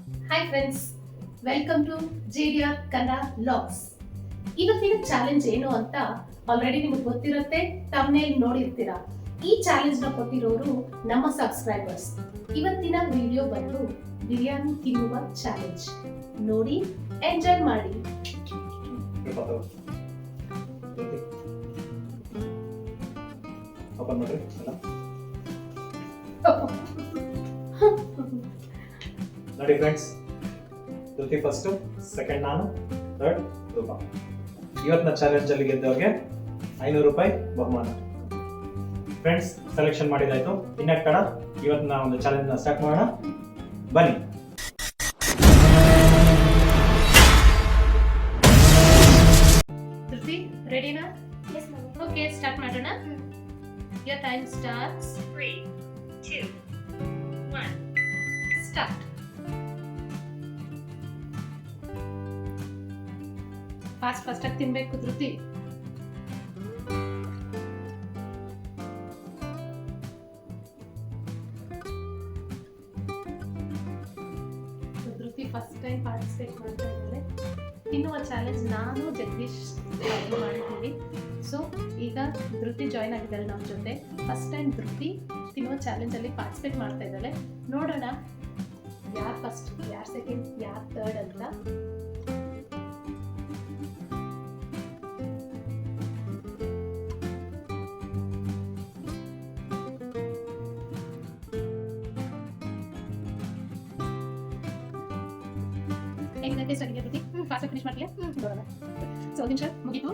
Hi friends, welcome to JDR Kannada vlogs. ಇವತ್ತಿನ challenge ಏನು ಅಂತ ಆಲ್ರೆಡಿ ನಿಮಗೆ ಗೊತ್ತಿರುತ್ತೆ, ಥಂಬ್ನೇಲ್ ನೋಡಿರ್ತೀರಾ. ಈ ಚಾಲೆಂಜ್ ನ ಕೊಟ್ಟಿರೋರು ನಮ್ಮ ಸಬ್ಸ್ಕ್ರೈಬರ್ಸ್. ಇವತ್ತಿನ ವಿಡಿಯೋ ಬಂದು ಬಿರಿಯಾನಿ ತಿನ್ನುವ ಚಾಲೆಂಜ್. ನೋಡಿ, ಎಂಜಾಯ್ ಮಾಡಿ. ಓಪನ್ ಮಾಡ್ರಿ ನೋಡಿ ಫ್ರೆಂಡ್ಸ್, ಧೃತಿ ಫಸ್ಟ್, ಸೆಕೆಂಡ್ ನಾನು, ಥರ್ಡ್ ರೂಪಾ. ಇವತ್ತಿನ ಚಾಲೆಂಜ್ ಅಲ್ಲಿ ಗೆದ್ದವ್ರಿಗೆ 500 ರೂಪಾಯಿ ಬಹುಮಾನ. ಫ್ರೆಂಡ್ಸ್, ಸೆಲೆಕ್ಷನ್ ಮಾಡಿದಾಯ್ತು. ಇನ್ನ ಕಡ ಇವತ್ತಿನ ಒಂದು ಚಾಲೆಂಜ್ ನ ಸ್ಟಾರ್ಟ್ ಮಾಡೋಣ, ಬನ್ನಿ. ಧೃತಿ, ರೆಡಿನಾ? ಓಕೆ, ಸ್ಟಾರ್ಟ್ ಮಾಡೋಣ. Your time starts. 3, 2, 1. Start. Fast ಆಗಿ ತಿನ್ಬೇಕು Dhriti. Dhriti first time participate ಮಾಡ್ತಾ ಇದ್ದಾರೆ. ತಿನ್ನುವ ಚಾಲೆಂಜ್ ನಾನು ಜಗದೀಶ್ ಮಾಡಿದ್ದೀವಿ. ಸೊ ಈಗ ಧೃತಿ ಜಾಯ್ನ್ ಆಗಿದ್ದಾಳೆ ನಮ್ಮ ಜೊತೆ. ಫಸ್ಟ್ ಟೈಮ್ ಧೃತಿ ತಿನ್ನುವ ಚಾಲೆಂಜ್ ಅಲ್ಲಿ ಪಾರ್ಟಿಸಿಪೇಟ್ ಮಾಡ್ತಾ ಇದ್ದಾಳೆ. ನೋಡೋಣ ಯಾರು ಫಸ್ಟ್, ಯಾರು ಸೆಕೆಂಡ್, ಯಾರು ಥರ್ಡ್ ಅಂತ. ಹೆಂಗಂತೆ ಸರಿಯ ಧೃತಿ? ಫಾಸ್ಟ್ ಫಿನಿಶ್ ಮಾಡ್ತೀಯಾ? ನೋಡೋಣ. ಸೊ ಒಂದು ನಿಮಿಷ ಮುಗೀತು.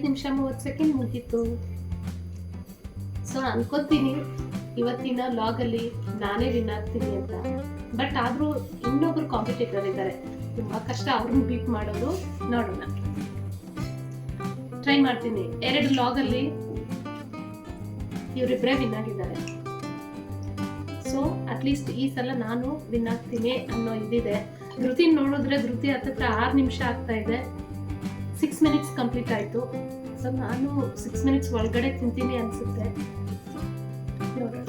ನಿಮಿಷ 30 ಸೆಕೆಂಡ್ ಮುಗೀತು. ಸೊ ಅನ್ಕೋತೀನಿ ಇವತ್ತಿನ ಲಾಗ್ ಅಲ್ಲಿ ನಾನೇ ವಿನ್ ಆಗ್ತೀನಿ ಅಂತ. ಬಟ್ ಆದ್ರೂ ಇನ್ನೊಬ್ರು ಕಾಂಪಿಟೇಟರ್ ಇದ್ದಾರೆ, ತುಂಬಾ ಕಷ್ಟ ಅವ್ರನ್ನ ಬೀಟ್ ಮಾಡೋದು. ನೋಡೋಣ, ಟ್ರೈ ಮಾಡ್ತೀನಿ. 2 ಲಾಗ್ ಅಲ್ಲಿ ಇವರಿಬ್ಬರೇ ವಿನ್ ಆಗಿದ್ದಾರೆ. ಸೊ ಅಟ್ಲೀಸ್ಟ್ ಈ ಸಲ ನಾನು ವಿನ್ ಆಗ್ತೀನಿ ಅನ್ನೋ ಇದಿದೆ. ಧೃತಿ ನೋಡಿದ್ರೆ ಧೃತಿ ಹತ್ತತ್ರ 6 ನಿಮಿಷ ಆಗ್ತಾ ಇದೆ. 6 ಮಿನಿಟ್ಸ್ ಕಂಪ್ಲೀಟ್ ಆಯ್ತು. ಸೊ ನಾನು 6 ಮಿನಿಟ್ಸ್ ಒಳಗಡೆ ತಿಂತೀನಿ ಅನ್ಸುತ್ತೆ. ನೋಡೋಣ.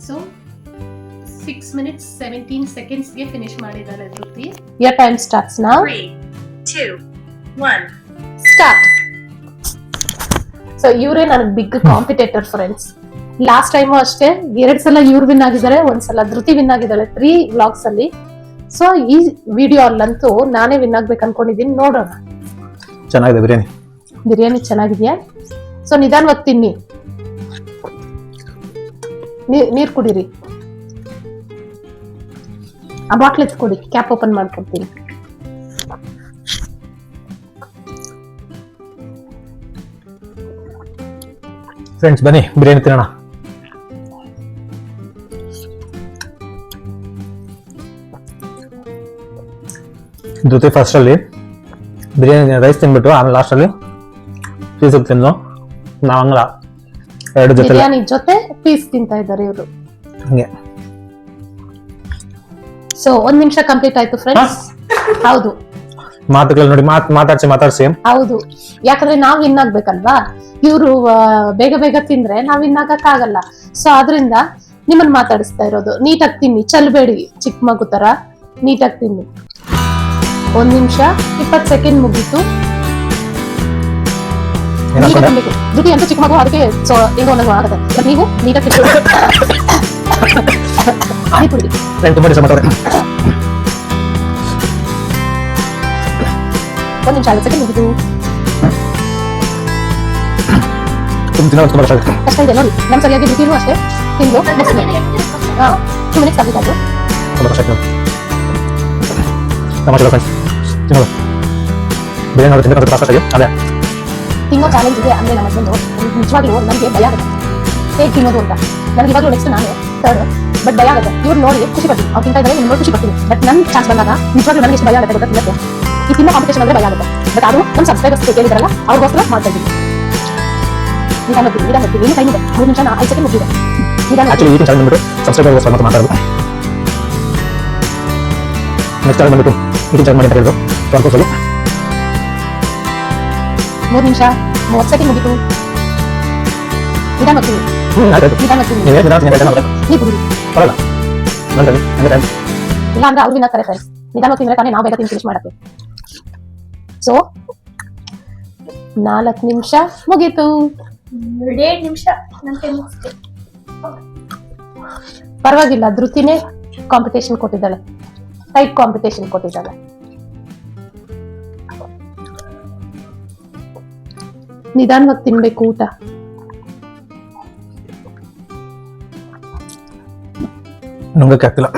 ಸೊ 6 minutes 17 seconds ಗೆ ಫಿನಿಶ್ ಮಾಡಿದಾಳೆ Dhriti. Your time starts now. 3, 2, 1. Start. So ಇವರೇ ನನಗೆ big competitor friends. Last time ಅಷ್ಟೇ 2 ಸಲ ಇವ್ರು ವಿನ್ ಆಗಿದ್ದಾರೆ, 1 ಸಲ ಧೃತಿ ವಿನ್ ಆಗಿದ್ದಾಳೆ 3 ವ್ಲಾಗ್ಸ್ ಅಲ್ಲಿ. ಸೊ ಈ ವಿಡಿಯೋ ಅಲ್ಲಂತೂ ನಾನೇ ವಿನ್ ಆಗ್ಬೇಕು ಅನ್ಕೊಂಡಿದ್ದೀನಿ. ನೋಡೋಣ. ಚೆನ್ನಾಗಿದೆ ಬಿರಿಯಾನಿ ಚೆನ್ನಾಗಿದ್ಯಾ? ಸೊ ನಿಧಾನವಾಗಿ ತಿನ್ನಿ, ನೀರ್ ಕುಡೀರಿ. ಆ ಬಾಟ್ಲ್ ಎತ್ಕೊಡಿ, ಕ್ಯಾಪ್ ಓಪನ್ ಮಾಡ್ಕೊಡ್ತೀನಿ. ಫ್ರೆಂಡ್ಸ್ ಬನ್ನಿ ಬಿರಿಯಾನಿ ತಿನ್ನೋಣ. ಜೊತೆ ಫಸ್ಟ್ ಅಲ್ಲಿ ಬಿರಿಯಾನಿ ರೈಸ್ ತಿನ್ಬಿಟ್ಟು ಆಮೇಲೆ ಲಾಸ್ಟ್ ಅಲ್ಲಿ ಪೀಸ್ ತಿಂದು ನಾವು ಹಂಗಲ್ಲ 2 ಜೊತೆ ಬಿರಿಯಾನಿ ಜೊತೆ ಪೀಸ್ ತಿಂತಾ ಇದ್ದಾರೆ ಇವರು. ಹಂಗೆ. ಸೊ 1 ನಿಮಿಷ ಕಂಪ್ಲೀಟ್ ಆಯ್ತು ಫ್ರೆಂಡ್ಸ್. ಹೌದು ಮಾತುಗಳು ನೋಡಿ ಮಾತಾಡ್ಸಿ ಹೌದು, ಯಾಕಂದ್ರೆ ನಾವ್ ವಿನ್ ಆಗ್ಬೇಕಲ್ವಾ. ಇವರು ಬೇಗ ಬೇಗ ತಿಂದ್ರೆ ನಾವ್ ವಿನ್ ಆಗಕ್ ಆಗಲ್ಲ. ಸೊ ಅದರಿಂದ ನಿಮ್ಮನ್ನ ಮಾತಾಡಿಸ್ತಾ ಇರೋದು. ನೀಟಾಗಿ ತಿನ್ನಿ, ಚಲ್ಬೇಡಿ ಚಿಕ್ಕ ಮಗು ತರ. ನೀಟಾಗಿ ತಿನ್ನಿ. 1 ನಿಮಿಷ 20 ಸೆಕೆಂಡ್ ಮುಗೀತು. ದುಡ್ಡಿ ಅಂತ ಚಿಕ್ಕ ಮಗು, ಅದಕ್ಕೆ ಸೊ ಹೆಂಗೋ ಒಂದಂಗ ಆಗುತ್ತೆ. ಬಟ್ ನೀವು ನೀಟಾಗಿ ಆಯ್ತು ಬಿಡಿ. ತುಂಬಾ ದಿವಸ ಮಾತಾಡ. 1 ನಿಮಿಷ 50 ಸೆಕೆಂಡ್ ಮುಗಿದು. ಕಷ್ಟ ಇದೆ ನೋಡಿ. ನಮ್ ಸರಿಯಾಗಿ ದುಡ್ಡಿನೂ ಅಷ್ಟೇ ತಿಂದು 2 ಮಿನಿಟ್ಸ್ ಕಂಪ್ಲೀಟ್ ಆಯ್ತು. ತಿನ್ನೋ ಚಾಲೆಂಜ್ ಇದೆ ಅಂದ್ರೆ ನಮ್ಮ ಹಸ್ಬೆಂಡ್ ನಿಜವಾಗ್ಲೂ ನನಗೆ ಭಯ ಆಗುತ್ತೆ ಹೇಗೆ ತಿನ್ನೋದು ಅಂತ. ನನಗೆ ಇವಾಗಲೂ ನೆಕ್ಸ್ಟ್ ನಾನು 3rd, ಬಟ್ ಭಯ ಆಗುತ್ತೆ. ಇವ್ರು ನೋಡಿ ಖುಷಿ ಪಡ್ತೀನಿ, ಅವ್ರು ತಿಂತಾ ಇದ್ದಾರೆ ನೋಡಿ ಖುಷಿ ಪಡ್ತೀನಿ. ಬಟ್ ನನ್ನ ಚಾನ್ಸ್ ಬಂದಾಗ ನಿಜವಾಗ್ಲೂ ನನಗೆ ಎಷ್ಟು ಭಯ ಆಗುತ್ತೆ ಗೊತ್ತಾ ತಿನ್ನಕ್ಕೆ. ಈ ತಿನ್ನೋ ಕಾಂಪಿಟೇಷನ್ ಅಂದ್ರೆ ಭಯ ಆಗುತ್ತೆ. ಬಟ್ ಅದು ನಮ್ಮ ಸಬ್ಸ್ಕ್ರೈಬರ್ಸ್ ಕೇಳಿದಾರಲ್ಲ ಅವ್ರಿಗೋಸ್ಕರ ಮಾಡ್ತಾ ಇದ್ದೀನಿ. ನಿಧಾನ ಏನು ಟೈಮ್ ಇದೆ, 3 ನಿಮಿಷ 5 ಸೆಕೆಂಡ್ ಮುಗಿದಿದೆ. ನಿಧಾನ ಮಾತಾಡೋದು ನೆಕ್ಸ್ಟ್ ಟೈಮ್ ಬಂದ್ಬಿಟ್ಟು ಈಟಿಂಗ್ ಮಾಡಿ ಅಂತ ಹೇಳಿದ್ರು. 3 ನಿಮಿಷ 30 ಸೆಕೆಂಡ್ ಮುಗಿತು. ನಿಧಾನ ಮಾಡ್ತೀನಿ. ನೀವು ಕುಡಿರಿ. ಇಲ್ಲ ಅಂದ್ರೆ ಅವ್ರು ವಿನ್ ಫ್ರೆಂಡ್ಸ್. ನಿಧಾನ ತಿಂದ್ರೆ ತಾನೇ ನಾವು ಬೇಗ ತಿಂದು ಫಿನಿಶ್ ಮಾಡಕ್ಕೆ. ಸೊ 4 ನಿಮಿಷ ಮುಗೀತು. 2 ನಿಮಿಷ ನಂತರ ಮುಗಿಸ್ತೆ. ಪರವಾಗಿಲ್ಲ, ಧೃತಿನೇ ಕಾಂಪಿಟೇಷನ್ ಕೊಟ್ಟಿದ್ದಾಳೆ, ಟೈಟ್ ಕಾಂಪಿಟೇಷನ್ ಕೊಟ್ಟಿದ್ದಾಳೆ. ನಿಧಾನವಾಗಿ ತಿನ್ಬೇಕು ಊಟ. ನುಂಗಕ್ಕೆ ಆಗ್ತಿಲ್ಲ.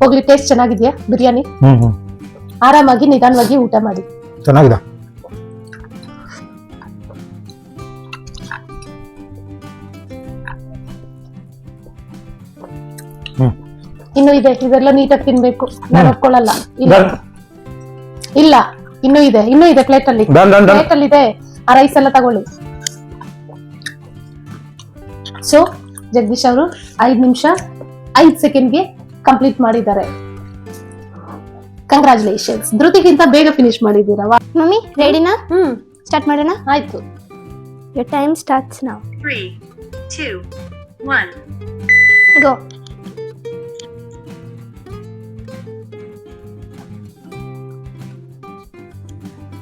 ಹೋಗ್ಲಿ, ಟೇಸ್ಟ್ ಚೆನ್ನಾಗಿದ್ಯಾ ಬಿರಿಯಾನಿ? ಆರಾಮಾಗಿ ನಿಧಾನವಾಗಿ ಊಟ ಮಾಡಿ. ಚೆನ್ನಾಗಿದೆ. ಇನ್ನು ಇದೆ, ಇದೆಲ್ಲ ನೀಟಾಗಿ ತಿನ್ಬೇಕು. ನಾನು ಒಪ್ಕೊಳ್ಳಲ್ಲ. ಇಲ್ಲ ಇನ್ನೂ ಇದೆ ಪ್ಲೇಟ್ ಅಲ್ಲಿ ಇದೆ. ಆ ರೈಸ್ ಎಲ್ಲ ತಗೊಳ್ಳಿ. ಸೊ ಜಗದೀಶ್ ಅವರು 5 ನಿಮಿಷ 5 ಸೆಕೆಂಡ್ಗೆ ಕಂಪ್ಲೀಟ್ ಮಾಡಿದ್ದಾರೆ. ಕಂಗ್ರಾಚುಲೇಷನ್ಸ್. ಧೃತಿಗಿಂತ ಬೇಗ ಫಿನಿಶ್ ಮಾಡಿದ್ದೀರಾ. ಮಮ್ಮಿ ರೆಡಿನಾ? ಸ್ಟಾರ್ಟ್ ಮಾಡೋಣ. ಆಯ್ತು. Your time starts now. 3, 2, 1. Go.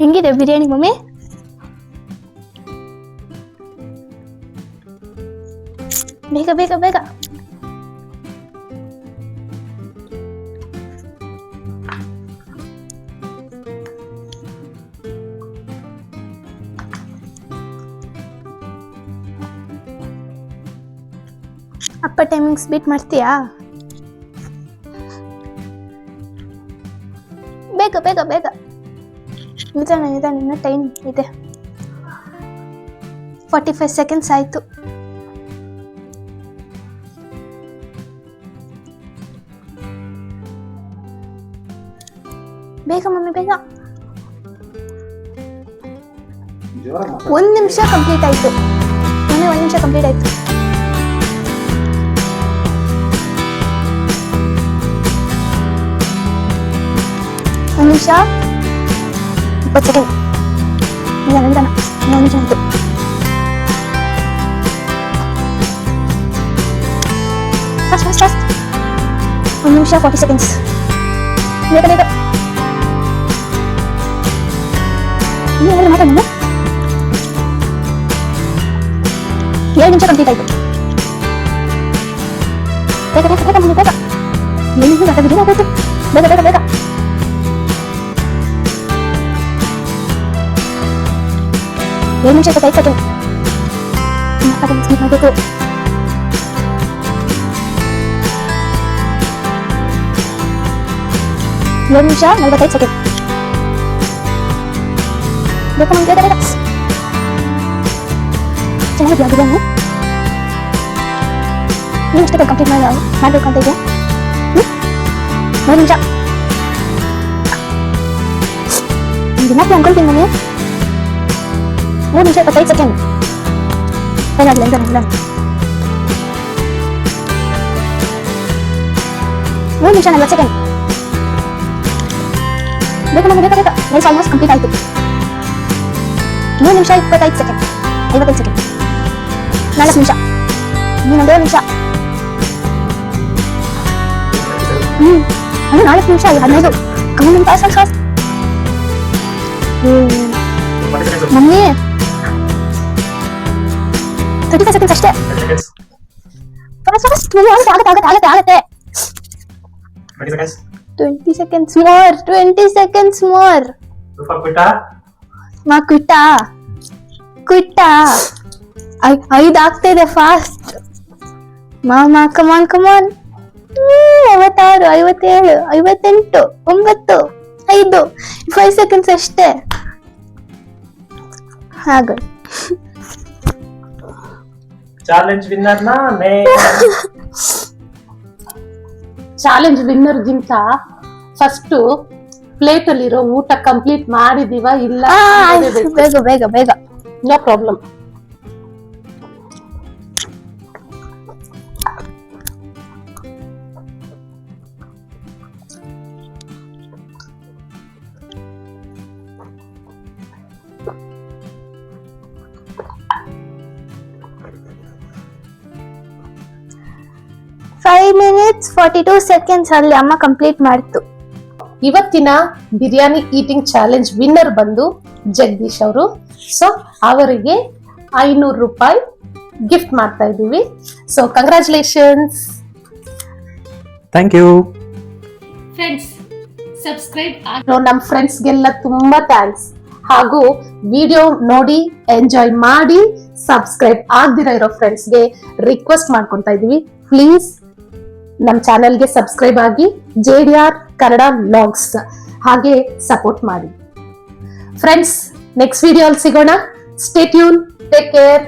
ಹೆಂಗಿದೆ ಬಿರಿಯಾನಿ ಮಮ್ಮಿ? ಬೇಗ ಬೇಗ ಬೇಗ. ಅಪ್ಪ ಟೈಮಿಂಗ್ಸ್ ಬೀಟ್ ಮಾಡ್ತೀಯಾ? ಬೇಗ ಬೇಗ ಬೇಗ. ನಿಧಾನ ಇನ್ನ ಟೈಮ್ ಇದೆ. 45 ಸೆಕೆಂಡ್ಸ್ ಆಯ್ತು. ಬೇಗ ಮಮ್ಮಿ ಬೇಗ. 1 ನಿಮಿಷ ಕಂಪ್ಲೀಟ್ ಆಯ್ತು. ಮಮ್ಮಿ 1 ನಿಮಿಷ ಕಂಪ್ಲೀಟ್ ಆಯ್ತು. ನಿಮಿಷ 20 ಸೆಕೆಂಡ್. ನಿಧಾನ ನಿಧಾನ ಇನ್ನೊಂದು ನಿಮಿಷ ಉಂಟು. Fast fast fast. 1 ನಿಮಿಷ 40 ಸೆಕೆಂಡ್ಸ್. ಬೇಗ ಬೇಗ. ನೀನು ಹೇಳಿದ್ರೆ ಮಾತಾಡ ನೀನು. 7 ನಿಮಿಷ ಕಂಪ್ಲೀಟ್ ಆಯ್ತು. ಬೇಗ ಬೇಗ ಬೇಗ ಮಮ್ಮಿ ಬೇಗ. 7 ನಿಮಿಷ ಮಾತಾಡಿದ್ರೆ ಆಗೋಯ್ತು. ಬೇಗ ಬೇಗ ಬೇಗ. 7 ನಿಮಿಷ 25 ಸೆಕೆಂಡ್. ಅದನ್ನು ಸ್ಕಿಪ್ ಮಾಡಬೇಕು. 7 ನಿಮಿಷ 45 ಸೆಕೆಂಡ್. ಬೇಗ ಮಮ್ಮಿ ಬೇಗ ಬೇಗ. ಚೆನ್ನಾಗಿ ಆಗಿದೆ. ನೀವು ಇಷ್ಟೇ ಕಂಪ್ಲೀಟ್ ಮಾಡಬೇಕಂತ ಇದೆ. 3 ನಿಮಿಷ. ದಿನಕ್ಕೆ ಅನ್ಕೊಳ್ತೀನಿ ನಾನು. 3 ನಿಮಿಷ 25 ಸೆಕೆಂಡ್. ಏನಾಗಲಿ ಅಂತ ಇಲ್ಲ. 3 ನಿಮಿಷ 40 ಸೆಕೆಂಡ್. ಬೇಗ ಬೇಗ ಬೇಗ ಬೇಗ. ರೈಸ್ ಆಲ್ಮೋಸ್ಟ್ ಕಂಪ್ಲೀಟ್ ಆಯಿತು. 3 ನಿಮಿಷ 25 ಸೆಕೆಂಡ್. 55 ಸೆಕೆಂಡ್. 4 ನಿಮಿಷ. ಇನ್ನೊಂದು 2 ನಿಮಿಷ. ಅದು 4 ನಿಮಿಷ 15. ಕಮ್ಮಿ fast fast fast. Mummy 35 seconds ಅಷ್ಟೇ. Fast fast. ಆಗುತ್ತೆ. 20 seconds more. 20 seconds more. ರೂಪ ಕ್ವಿಟಾ? ಮಾ ಕ್ವಿಟ್ಟ. 5 ಆಗ್ತಾ ಇದೆ ಫಾಸ್ಟ್. ಮಾಮಾ ಕಮಾನ್ 56, 57, 58, 9, 5. 5 ಸೆಕೆಂಡ್ಸ್ ಅಷ್ಟೇ. ಹಾಗೆ ಚಾಲೆಂಜ್ ವಿನ್ನರ್ ನಾನೇ. ಚಾಲೆಂಜ್ ವಿನ್ನರ್ಗಿಂತ ಫಸ್ಟ್ ಪ್ಲೇಟ್ ಅಲ್ಲಿರೋ ಊಟ ಕಂಪ್ಲೀಟ್ ಮಾಡಿದೀವ ಇಲ್ಲ ಬೇಗ ಬೇಗ ಬೇಗ. No problem. Five minutes 42 seconds ಅಲ್ಲಿ ಅಮ್ಮ ಕಂಪ್ಲೀಟ್ ಮಾಡ್ತು. ಇವತ್ತಿನ ಬಿರಿಯಾನಿ ಈಟಿಂಗ್ ಚಾಲೆಂಜ್ ವಿನ್ನರ್ ಬಂದು ಜಗದೀಶ್ ಅವರು. ಸೊ ಅವರಿಗೆ 500 ರೂಪಾಯಿ ಗಿಫ್ಟ್ ಮಾಡ್ತಾ ಇದ್ದೀವಿ. So congratulations. Thank you friends. Subscribe ನಮ್ಮ ಫ್ರೆಂಡ್ಸ್ಗೆಲ್ಲ ತುಂಬಾ ಥ್ಯಾಂಕ್ಸ್. ಹಾಗೂ ವಿಡಿಯೋ ನೋಡಿ ಎಂಜಾಯ್ ಮಾಡಿ ಸಬ್ಸ್ಕ್ರೈಬ್ ಆಗದಿರೋ ಇರೋ ಫ್ರೆಂಡ್ಸ್ಗೆ ರಿಕ್ವೆಸ್ಟ್ ಮಾಡ್ಕೊತಾ ಇದೀವಿ, ಪ್ಲೀಸ್ ನಮ್ಮ ಚಾನೆಲ್ಗೆ ಸಬ್ಸ್ಕ್ರೈಬ್ ಆಗಿ JDR ಕನ್ನಡ ವ್ಲಾಗ್ಸ್ ಹಾಗೆ ಸಪೋರ್ಟ್ ಮಾಡಿ ಫ್ರೆಂಡ್ಸ್. ನೆಕ್ಸ್ಟ್ ವಿಡಿಯೋ ಅಲ್ಲಿ ಸಿಗೋಣ. Stay tune, take care.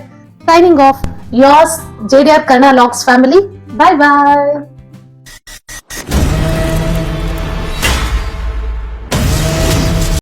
Signing off yours JDR Kannada vlogs family. Bye ಬಾಯ್.